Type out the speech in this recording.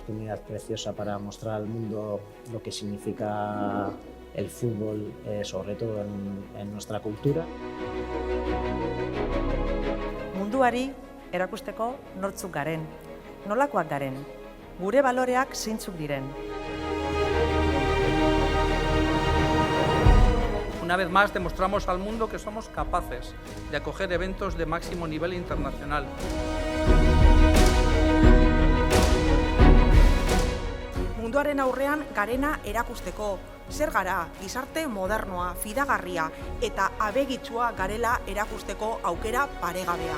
oportunidad preciosa para mostrar al mundo lo que significa el fútbol, sobre todo en nuestra cultura. Munduari erakusteko nortzuk garen, nolakoak garen, gure baloreak zeintzuk diren. Una vez más demostramos al mundo que somos capaces de acoger eventos de máximo nivel internacional. Munduaren aurrean garena erakusteko, zer gara, gizarte modernoa, fidagarria eta abegitsua garela erakusteko aukera paregabea.